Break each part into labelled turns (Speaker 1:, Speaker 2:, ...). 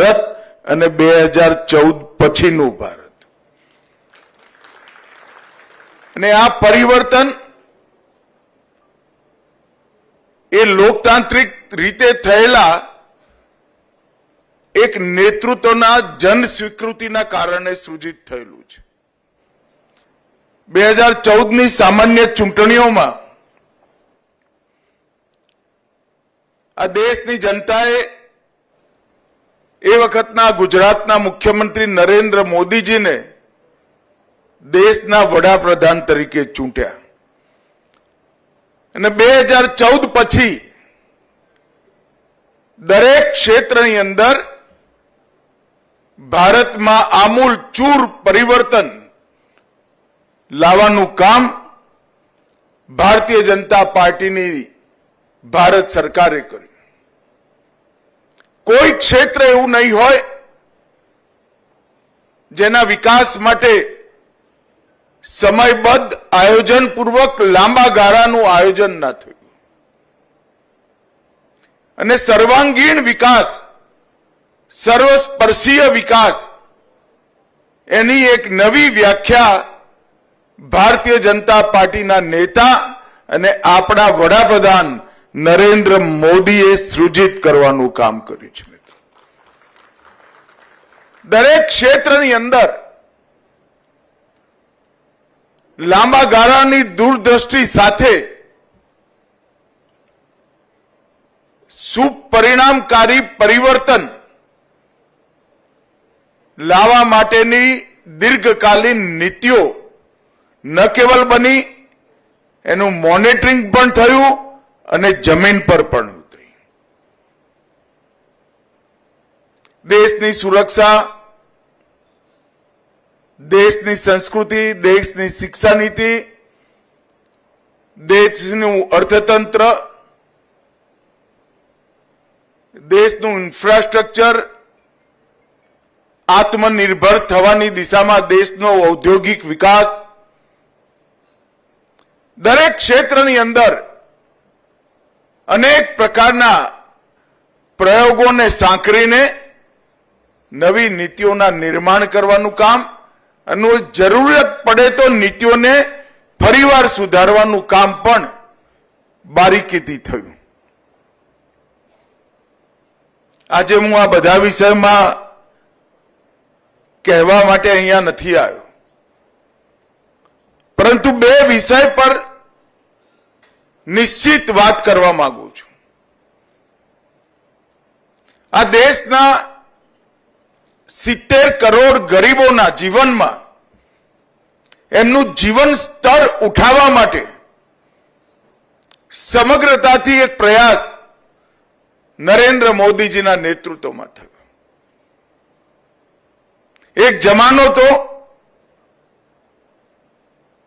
Speaker 1: ભારત અને 2014 પછીનું ભારત. અને આ પરિવર્તન એ લોકતાંત્રિક રીતે થયેલા એક નેતૃત્વના જન સ્વીકૃતિના કારણે સૃજિત થયેલું છે. 2014ની સામાન્ય ચૂંટણીઓમાં આ દેશની જનતાએ એ વખતના ગુજરાતના મુખ્યમંત્રી નરેન્દ્ર મોદીજીને દેશના વડાપ્રધાન તરીકે ચૂંટ્યા. અને 2014 પછી દરેક ક્ષેત્રની અંદર ભારતમાં આમૂલ ચૂર પરિવર્તન લાવવાનું કામ ભારતીય જનતા પાર્ટીની ભારત સરકારે કર્યું. કોઈ ક્ષેત્ર એવું નહીં હોય જેના વિકાસ માટે સમયબદ્ધ આયોજનપૂર્વક લાંબા ગાળાનું આયોજન ના થયું. અને સર્વાંગીણ વિકાસ, સર્વસ્પર્શીય વિકાસ, એની એક નવી વ્યાખ્યા ભારતીય જનતા પાર્ટીના નેતા અને આપણા વડાપ્રધાન નરેન્દ્ર મોદીએ સૃજિત કરવાનું કામ કર્યું છે. મિત્રો, દરેક ક્ષેત્રની અંદર લાંબા ગાળાની દૂરદ્રષ્ટિ સાથે સુપરિણામકારી પરિવર્તન લાવવા માટેની દીર્ઘકાલીન નીતિઓ ન કેવલ બની, એનું મોનિટરિંગ પણ થયું અને જમીન પર પણ ઉતરી. દેશની સુરક્ષા, દેશની સંસ્કૃતિ, દેશની શિક્ષા નીતિ, દેશનું અર્થતંત્ર, દેશનું ઇન્ફ્રાસ્ટ્રક્ચર, આત્મનિર્ભર થવાની દિશામાં દેશનો ઔદ્યોગિક વિકાસ, દરેક ક્ષેત્રની અંદર અનેક પ્રકારના પ્રયોગોને સાંકળીને નવી નીતિઓના નિર્માણ કરવાનું કામ અને જરૂરત પડે તો નીતિઓને ફરીવાર સુધારવાનું કામ પણ બારીકીથી થયું. આજે હું આ બધા વિષયમાં કહેવા માટે અહીંયા નથી આવ્યો, પરંતુ બે વિષય પર નિશ્ચિત વાત કરવા માંગુ છું. આ દેશના 70 કરોડ ગરીબોના જીવનમાં એમનું જીવન સ્તર ઉઠાવવા માટે સમગ્રતાથી એક પ્રયાસ નરેન્દ્ર મોદીજીના નેતૃત્વમાં થયો. એક જમાનો તો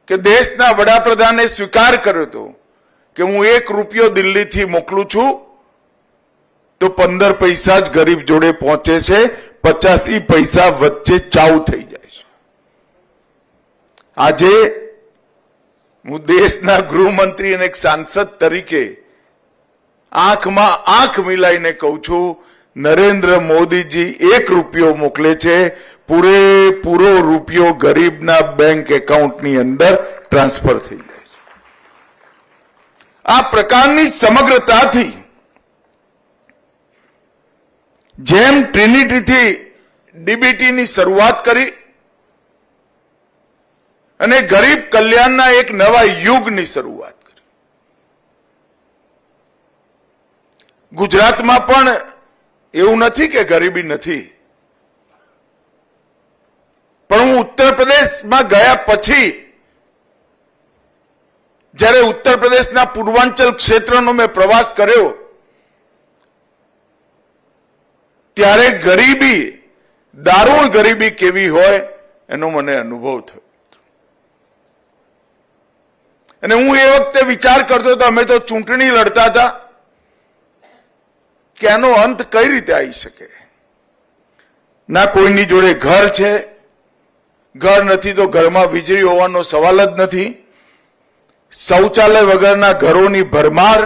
Speaker 1: કે દેશના વડાપ્રધાને સ્વીકાર કર્યો હતો કે હું 1 રૂપિયો દિલ્હીથી મોકલું છું તો 15 પૈસા જ ગરીબ જોડે પહોંચે છે, 85 પૈસા વચ્ચે ચાઉ થઈ જાય છે. આજે હું દેશના ગૃહમંત્રી અને એક સાંસદ તરીકે આંખમાં આંખ મિલાઈને કહું છું, નરેન્દ્ર મોદીજી 1 રૂપિયો મોકલે છે, પૂરેપૂરો રૂપિયો ગરીબના બેંક એકાઉન્ટની અંદર ટ્રાન્સફર થઈ જાય છે. આ પ્રકારની સમગ્રતાથી જેમ ટ્રિનિટીથી ડીબીટીની શરૂઆત કરી અને ગરીબ કલ્યાણના એક નવા યુગની શરૂઆત કરી. ગુજરાતમાં પણ એવું નથી કે ગરીબી નથી, પણ હું ઉત્તર પ્રદેશમાં ગયા પછી જ્યારે ઉત્તર પ્રદેશના પૂર્વાંચલ ક્ષેત્રનો મેં પ્રવાસ કર્યો ત્યારે ગરીબી, દારૂણ ગરીબી કેવી હોય એનો મને અનુભવ થયો. અને હું એ વખતે વિચાર કરતો હતો, અમે તો ચૂંટણી લડતા હતા કે આનો અંત કઈ રીતે આવી શકે. ના કોઈની જોડે ઘર છે, ઘર નથી તો ઘરમાં વીજળી હોવાનો સવાલ જ નથી, શૌચાલય વગરના ઘરોની ભરમાર,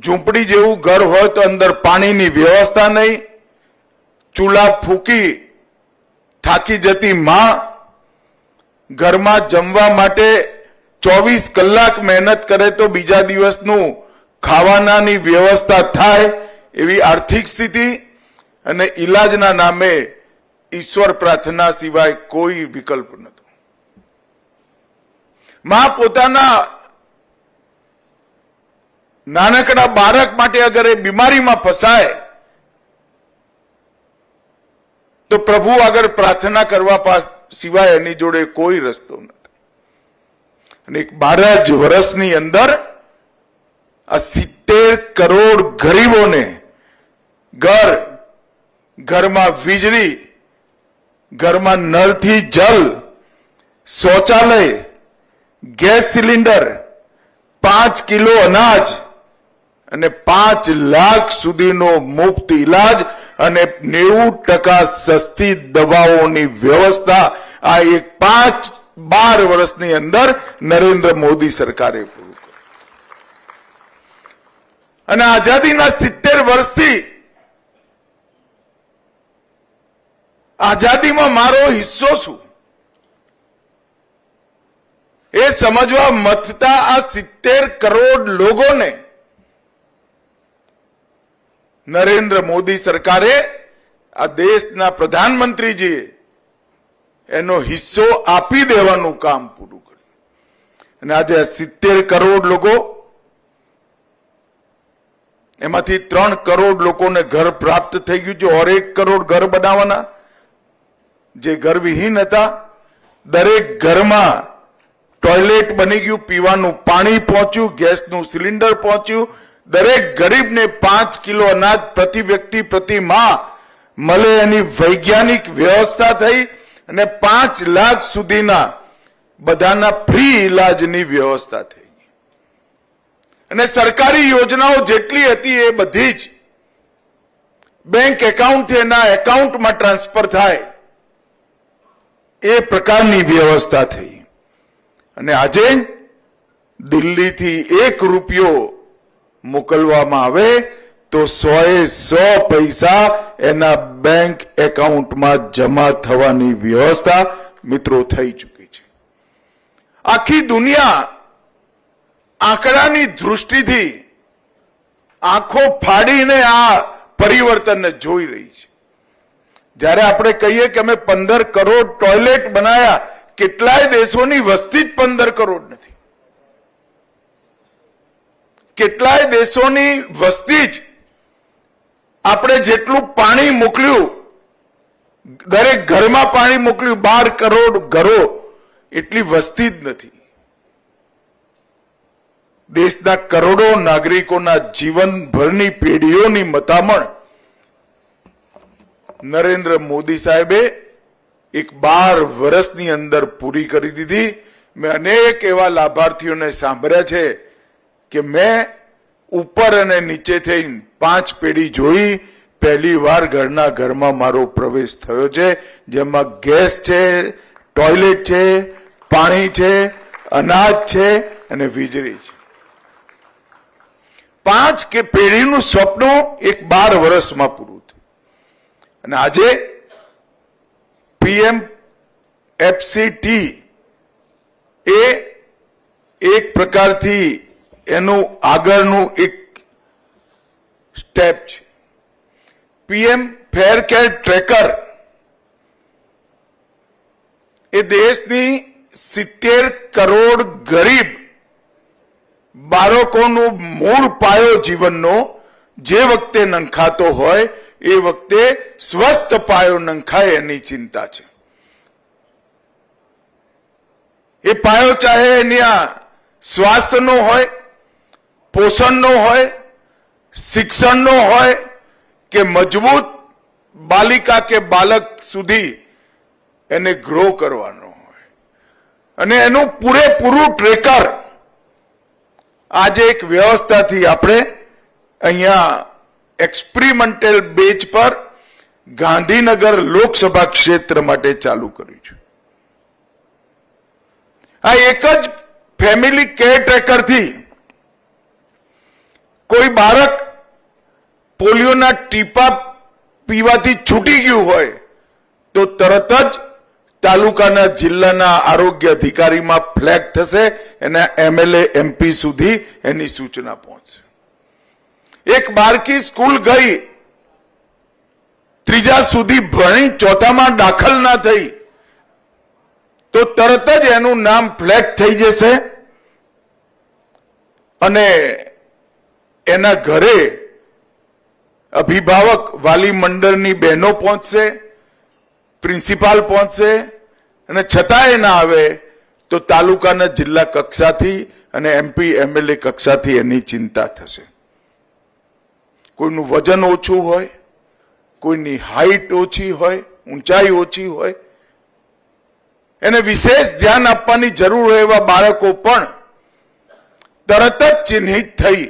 Speaker 1: ઝૂંપડી જેવું ઘર હોય તો અંદર પાણીની વ્યવસ્થા નહીં, ચૂલા ફૂકી થાકી જતી માં ઘરમાં જમવા માટે 24 કલાક મહેનત કરે તો બીજા દિવસનું ખાવાનાની વ્યવસ્થા થાય એવી આર્થિક સ્થિતિ અને ઈલાજના નામે ઈશ્વર પ્રાર્થના સિવાય કોઈ વિકલ્પ નહોતો. માં પોતાના નાનકડા બાળક માટે અગર એ બીમારીમાં ફસાય તો પ્રભુ આગળ પ્રાર્થના કરવા સિવાય એની જોડે કોઈ રસ્તો નથી. અને એક 12 જ વર્ષની અંદર આ 70 કરોડ ગરીબોને ઘરમાં વીજળી, ઘરમાં નળથી જલ, શૌચાલય, ગેસ સિલિન્ડર, 5 કિલો અનાજ અને 5 લાખ સુધીનો મુફ્ત ઇલાજ અને 90% સસ્તી દવાઓની વ્યવસ્થા આ એક 12 વર્ષની અંદર નરેન્દ્ર મોદી સરકારે પૂરું કર્યું. અને આઝાદીના 70 વર્ષથી આઝાદીમાં મારો હિસ્સો શું એ સમજવા મથતા આ 70 કરોડ લોકોને નરેન્દ્ર મોદી સરકારે, આ દેશના પ્રધાનમંત્રીજીએ એનો હિસ્સો આપી દેવાનું કામ પૂરું કર્યું. અને આજે 70 કરોડ લોકો, એમાંથી 3 કરોડ લોકોને ઘર પ્રાપ્ત થઈ ગયું છે. ઓર 1 કરોડ ઘર બનાવવાના જે ઘરવિહીન હતા. દરેક ઘરમાં ટોયલેટ બની ગયું, પીવાનું પાણી પહોંચ્યું, ગેસનું સિલિન્ડર પહોંચ્યું. દરેક ગરીબને 5 કિલો અનાજ પ્રતિ વ્યક્તિ પ્રતિ માહ મળે એની વૈજ્ઞાનિક વ્યવસ્થા થઈ અને 5 લાખ સુધીના બધાના ફ્રી ઇલાજની વ્યવસ્થા થઈ. અને સરકારી યોજનાઓ જેટલી હતી એ બધી જ બેંક એકાઉન્ટથી એના એકાઉન્ટમાં ટ્રાન્સફર થાય એ પ્રકારની વ્યવસ્થા થઈ. અને આજે દિલ્હીથી 1 રૂપિયો મોકલવામાં આવે તો 100 પૈસા એના બેંક એકાઉન્ટમાં જમા થવાની વ્યવસ્થા મિત્રો થઈ ચૂકી છે. આખી દુનિયા આંકડાની દૃષ્ટિથી આંખો ફાડીને આ પરિવર્તનને જોઈ રહી છે. જ્યારે આપણે કહીએ કે અમે 15 કરોડ ટોયલેટ બનાવ્યા, કેટલાય દેશોની વસ્તી જ 15 કરોડ નથી. કેટલાય દેશોની વસ્તી જ આપણે જેટલું પાણી મોકલ્યું, દરેક ઘરમાં પાણી મોકલ્યું, 12 કરોડ ઘરો, એટલી વસ્તી જ નથી. દેશના કરોડો નાગરિકોના જીવનભરની પેઢીઓની મતામણ નરેન્દ્ર મોદી સાહેબે એક 12 વર્ષની અંદર પૂરી કરી દીધી. મેં અનેક એવા લાભાર્થીઓને સાંભળ્યા છે કે મેં ઉપર અને નીચે થઈને 5 પેઢી જોઈ. પહેલી વાર ઘરમાં મારો પ્રવેશ થયો છે, જેમાં ગેસ છે, ટોયલેટ છે, પાણી છે, અનાજ છે અને વીજળી છે. 5 કે પેઢીનું સ્વપ્ન એક 12 વર્ષમાં પૂરું થયું. અને આજે PM FCT એ એક પ્રકારથી એનું આગળનું એક સ્ટેપ છે. PM ફેર કેર ટ્રેકર એ દેશની 70 કરોડ ગરીબ બાળકોનો મૂળ પાયો જીવનનો જે વખતે નંખાતો હોય એ વખતે સ્વસ્થ પાયો નંખાય એની ચિંતા છે. એ પાયો ચાહે એની સ્વાસ્થ્યનો હોય, પોષણનો હોય, શિક્ષણનો હોય કે મજબૂત બાલિકા કે બાળક સુધી એને ગ્રો કરવાનો હોય. અને એનું પૂરેપૂરું ટ્રેકર આજે એક વ્યવસ્થાથી આપણે અહીંયા એક્સપેરિમેન્ટલ બેઝ પર ગાંધીનગર લોકસભા ક્ષેત્ર માટે ચાલુ કર્યું છે. આ એક જ ફેમિલી કેર ટ્રેકરથી કોઈ બાળક પોલિયોના ટીપા પીવાથી છૂટી ગયું હોય તો તરત જ તાલુકાના જિલ્લાના આરોગ્ય અધિકારીમાં ફ્લેગ થશે, એના MLA MP સુધી એની સૂચના પહોંચશે. એક બાળકી સ્કૂલ ગઈ, ત્રીજા સુધી ભણી, ચોથામાં દાખલ ના થઈ તો તરત જ એનું નામ ફ્લેગ થઈ જશે અને એના ઘરે અભિભાવક વાલી મંડળની બહેનો પહોંચશે, પ્રિન્સિપાલ પહોંચશે અને છતાંય ના આવે તો તાલુકાના જિલ્લા કક્ષાથી અને MP MLA કક્ષાથી એની ચિંતા થશે. કોઈનું વજન ઓછું હોય, કોઈની હાઈટ ઓછી હોય, ઊંચાઈ ઓછી હોય, એને વિશેષ ધ્યાન આપવાની જરૂર હોય એવા બાળકો પણ તરત જ ચિહ્નિત થઈ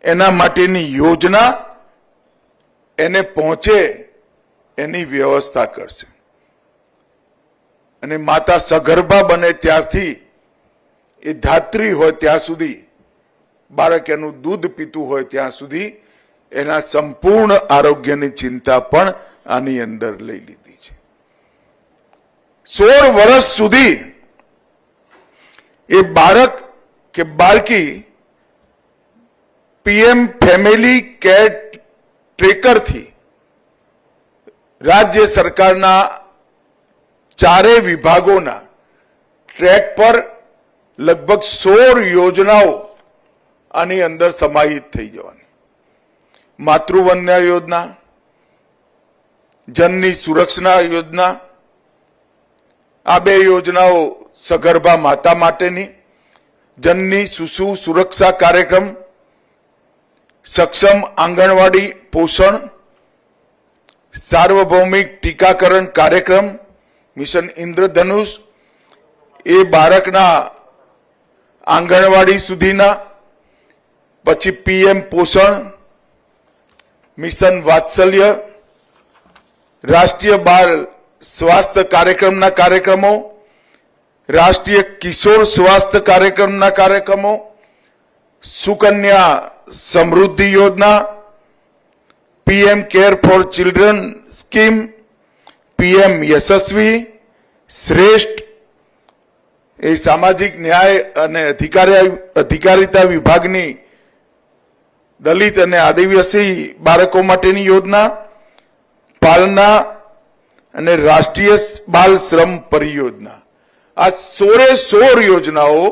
Speaker 1: એના માટેની યોજના એને પહોંચે એની વ્યવસ્થા કરશે. અને માતા સગર્ભા બને ત્યારથી એ ધાત્રી હોય ત્યાં સુધી, બાળક એનું દૂધ પીતું હોય ત્યાં સુધી એના સંપૂર્ણ આરોગ્યની ચિંતા પણ આની અંદર લઈ લીધી છે. 16 વર્ષ સુધી એ બાળક કે બાળકી PM ફેમિલી કેર ટ્રેકરથી રાજ્ય સરકારના ચારેય વિભાગોના ટ્રેક પર લગભગ 16 યોજનાઓ આની અંદર સમાહિત થઈ જવાની. માતૃવંદના યોજના, જનની સુરક્ષા યોજના, આ બે યોજનાઓ સગર્ભા માતા માટેની, જનની શિશુ સુરક્ષા કાર્યક્રમ, સક્ષમ આંગણવાડી પોષણ, સાર્વભૌમિક ટીકાકરણ કાર્યક્રમ, મિશન ઇન્દ્રધનુષ, એ બાળકના આંગણવાડી સુધીના, પછી PM પોષણ, મિશન વાત્સલ્ય, રાષ્ટ્રીય બાળ સ્વાસ્થ્ય કાર્યક્રમના કાર્યક્રમો, રાષ્ટ્રીય કિશોર સ્વાસ્થ્ય કાર્યક્રમના કાર્યક્રમો, સુકન્યા સમૃદ્ધિ યોજના, PM care for children scheme, PM યશસ્વી, શ્રેષ્ઠ, એ સામાજિક ન્યાય અને અધિકારીતા વિભાગની દલિત અને આદિવાસી બાળકો માટેની યોજના, પાલના અને રાષ્ટ્રીય બાલ શ્રમ પરિયોજના. આ 16 યોજનાઓ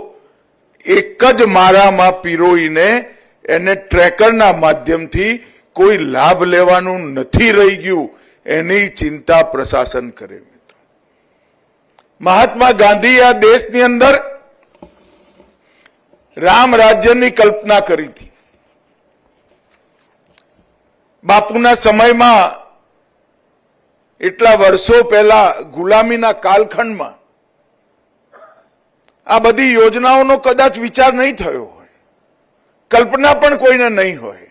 Speaker 1: એક જ માળામાં પીરોઈને એને ટ્રેકરના માધ્યમથી કોઈ લાભ લેવાનું નથી રહી ગયું એની ચિંતા પ્રશાસન કરે. મિત્રો, મહાત્મા ગાંધી આ દેશની અંદર રામ રાજ્યની કલ્પના કરી હતી. બાપુના સમયમાં એટલા વર્ષો પહેલા ગુલામીના કાલખંડમાં આ બધી યોજનાઓનો કદાચ વિચાર નહીં થયો હોય, કલ્પના પણ કોઈને નહીં હોય,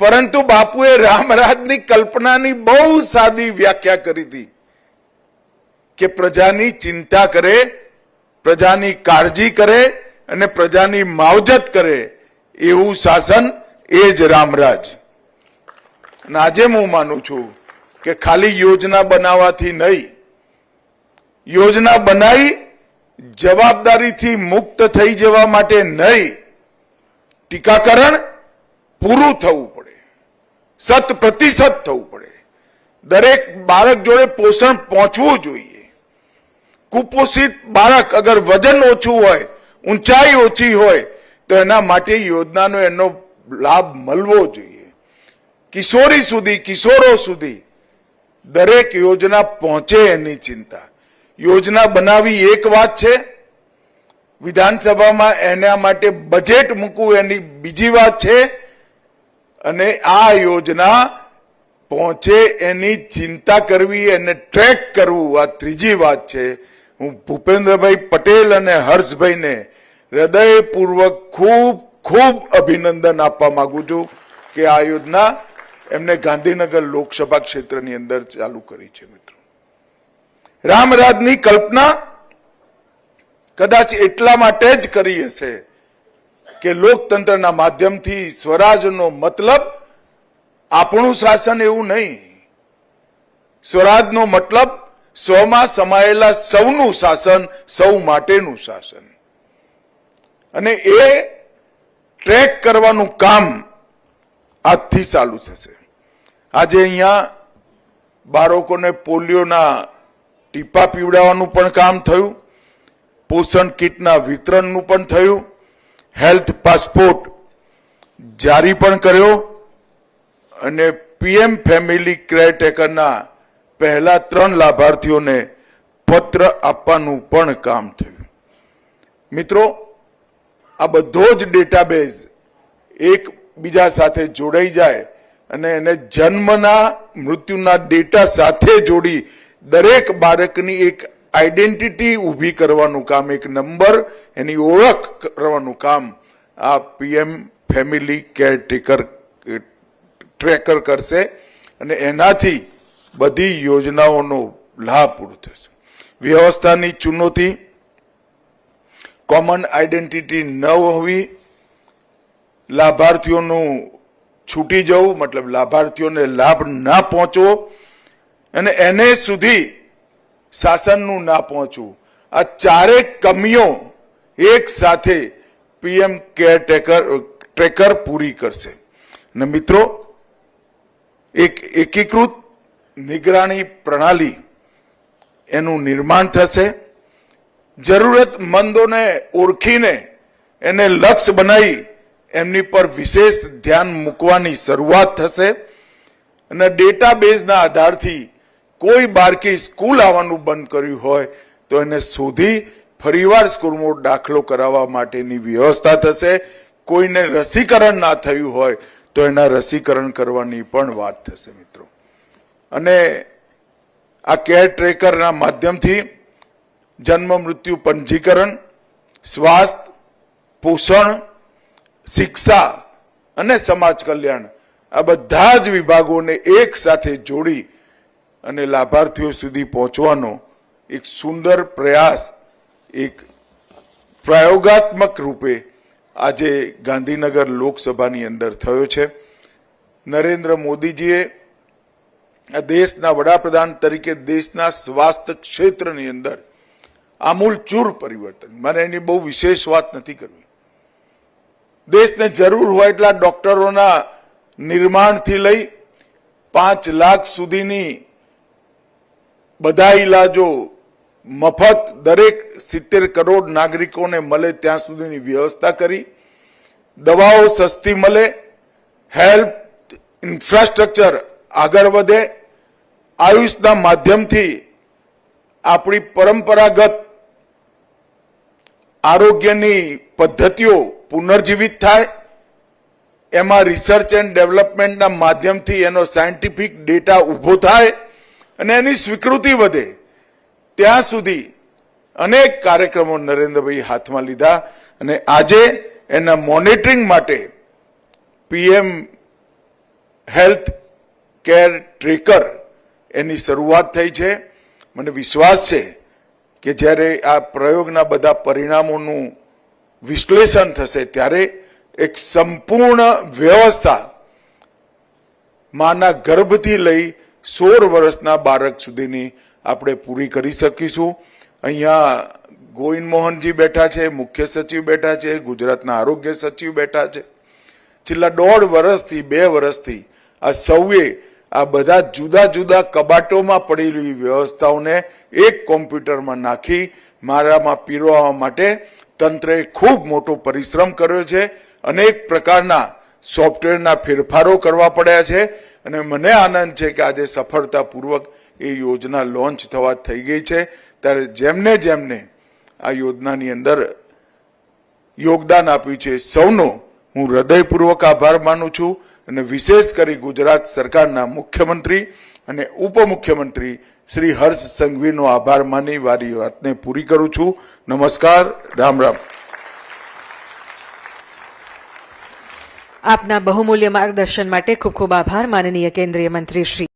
Speaker 1: પરંતુ બાપુએ રામરાજની કલ્પનાની બહુ સાદી વ્યાખ્યા કરી હતી કે પ્રજાની ચિંતા કરે, પ્રજાની કાળજી કરે અને પ્રજાની માવજત કરે એવું શાસન એ જ રામરાજ. અને આજે હું માનું છું કે ખાલી યોજના બનાવવાથી નહીં, યોજના બનાવી જવાબદારીથી મુક્ત થઈ જવા માટે નહીં, ટીકાકરણ પૂરું થવું પડે, 100% થવું પડે. દરેક બાળક જોડે પોષણ પહોંચવું જોઈએ. કુપોષિત બાળક અગર વજન ઓછું હોય, ઊંચાઈ ઓછી હોય તો એના માટે યોજનાનો એનો લાભ મળવો જોઈએ. કિશોરી સુધી, કિશોરો સુધી દરેક યોજના પહોંચે એની ચિંતા. યોજના બનાવી એક વાત છે, વિધાનસભામાં એના માટે બજેટ મૂકવું એની બીજી વાત છે, અને આ યોજના પહોંચે એની ચિંતા કરવી, એને ટ્રેક કરવું આ ત્રીજી વાત છે. હું ભૂપેન્દ્રભાઈ પટેલ અને હર્ષભાઈને હૃદયપૂર્વક ખૂબ ખૂબ અભિનંદન આપવા માંગુ છું કે આ યોજના એમને ગાંધીનગર લોકસભા ક્ષેત્રની અંદર ચાલુ કરી છે. મિત્રો, રામરાજની કલ્પના કદાચ એટલા માટે જ કરી હશે કે લોકતંત્રના માધ્યમથી સ્વરાજનો મતલબ આપણું શાસન એવું નહીં. સ્વરાજનો મતલબ સ્વમાં સમાયેલા સૌનું શાસન, સૌ માટેનું શાસન. અને એ ટ્રેક કરવાનું કામ આજથી ચાલુ થશે. આજે અહીંયા બાળકોને પોલિયોના ટીપા પીવડાવવાનું પણ કામ થયું, પોષણ કીટના વિતરણનું પણ થયું, હેલ્થ પાસપોર્ટ જારી પણ કર્યો અને પીએમ ફેમિલી કેરટેકરના પહેલા 3 લાભાર્થીઓને પત્ર આપવાનું પણ કામ થયું. મિત્રો, આ બધો જ ડેટાબેઝ એકબીજા સાથે જોડાઈ જાય અને એને જન્મના મૃત્યુના ડેટા સાથે જોડી દરેક બાળકની એક આઈડેન્ટિટી ઊભી કરવાનું કામ, એક નંબર, એની ઓળખ કરવાનું કામ આ પીએમ ફેમિલી કેરટેકર ટ્રેકર કરશે અને એનાથી બધી યોજનાઓનો લાભ પૂરો થશે. વ્યવસ્થાની ચુનૌતી, કોમન આઈડેન્ટિટી ન હોવી, લાભાર્થીઓનું છૂટી જવું, મતલબ લાભાર્થીઓને લાભ ના પહોંચવો અને એને સુધી શાસનનું ના પહોંચવું, આ ચારેય કમીઓ એક સાથે પીએમ ટ્રેકર પૂરી કરશે. અને મિત્રો, એક એકીકૃત નિગરાણી પ્રણાલી એનું નિર્માણ થશે. જરૂરતમંદોને ઓળખીને એને લક્ષ્ય બનાવી એમની પર વિશેષ ધ્યાન મૂકવાની શરૂઆત થશે અને ડેટાબેઝના આધારથી કોઈ બાળકી સ્કૂલ આવવાનું બંધ કર્યું હોય તો એને શોધી ફરીવાર સ્કૂલમાં દાખલો કરાવવા માટેની વ્યવસ્થા થશે. કોઈને રસીકરણ ના થયું હોય તો એના રસીકરણ કરવાની પણ વાત થશે મિત્રો. અને આ કેર ટ્રેકરના માધ્યમથી જન્મ મૃત્યુ પંજીકરણ, સ્વાસ્થ્ય, પોષણ, શિક્ષા અને સમાજ કલ્યાણ, આ બધા જ વિભાગોને એક સાથે જોડી અને લાભાર્થીઓ સુધી પહોંચવાનો એક સુંદર પ્રયાસ, એક પ્રયોગાત્મક રૂપે આજે ગાંધીનગર લોકસભાની અંદર થયો છે. નરેન્દ્ર મોદીજીએ આ દેશના વડાપ્રધાન તરીકે દેશના સ્વાસ્થ્ય ક્ષેત્રની અંદર આમૂલચૂર પરિવર્તન, મારે એની બહુ વિશેષ વાત નથી કરવી, દેશને જરૂર હોય એટલા ડોક્ટરોના નિર્માણથી લઈ 5 લાખ સુધીની બધા ઈલાજો મફત દરેક 70 કરોડ નાગરિકોને મળે ત્યાં સુધીની વ્યવસ્થા કરી, દવાઓ સસ્તી મળે, હેલ્થ ઇન્ફ્રાસ્ટ્રક્ચર આગળ વધે, આયુષના માધ્યમથી આપણી પરંપરાગત આરોગ્યની પદ્ધતિઓ પુનર્જીવિત થાય, એમાં રિસર્ચ એન્ડ ડેવલપમેન્ટના માધ્યમથી એનો સાયન્ટિફિક ડેટા ઊભો થાય અને એની સ્વીકૃતિ વધે, ત્યાં સુધી અનેક કાર્યક્રમો નરેન્દ્રભાઈ હાથમાં લીધા અને આજે એના મોનિટરિંગ માટે પીએમ હેલ્થ કેર ટ્રેકર એની શરૂઆત થઈ છે. મને વિશ્વાસ છે કે જ્યારે આ પ્રયોગના બધા પરિણામોનું વિશ્લેષણ થશે ત્યારે એક સંપૂર્ણ વ્યવસ્થા માના ગર્ભથી લઈ 16 વર્ષના બાળક સુધીની આપણે પૂરી કરી શકીશું. અહીંયા ગોવિંદ મોહનજી બેઠા છે, મુખ્ય સચિવ બેઠા છે, ગુજરાતના આરોગ્ય સચિવ બેઠા છે. છેલ્લા 1.5 વર્ષથી 2 વર્ષથી આ સૌએ આ બધા જુદા જુદા કબાટોમાં પડેલી વ્યવસ્થાઓને એક કોમ્પ્યુટરમાં નાખી મારામાં પીરવવા માટે તંત્રએ ખૂબ મોટો પરિશ્રમ કર્યો છે. અનેક પ્રકારના સોફ્ટવેરના ફેરફારો કરવા પડ્યા છે અને મને આનંદ છે કે આજે સફળતાપૂર્વક એ યોજના લોન્ચ થવા થઈ ગઈ છે. ત્યારે જેમને જેમને આ યોજનાની અંદર યોગદાન આપ્યું છે સૌનો હું હૃદયપૂર્વક આભાર માનું છું અને વિશેષ કરી ગુજરાત સરકારના મુખ્યમંત્રી અને ઉપમુખ્યમંત્રી શ્રી હર્ષ સંઘવીનો આભાર માની મારી વાતને પૂરી કરું છું. નમસ્કાર, રામ રામ.
Speaker 2: આપના બહુમૂલ્ય માર્ગદર્શન માટે ખૂબ ખૂબ આભાર માનનીય કેન્દ્રીય મંત્રી શ્રી.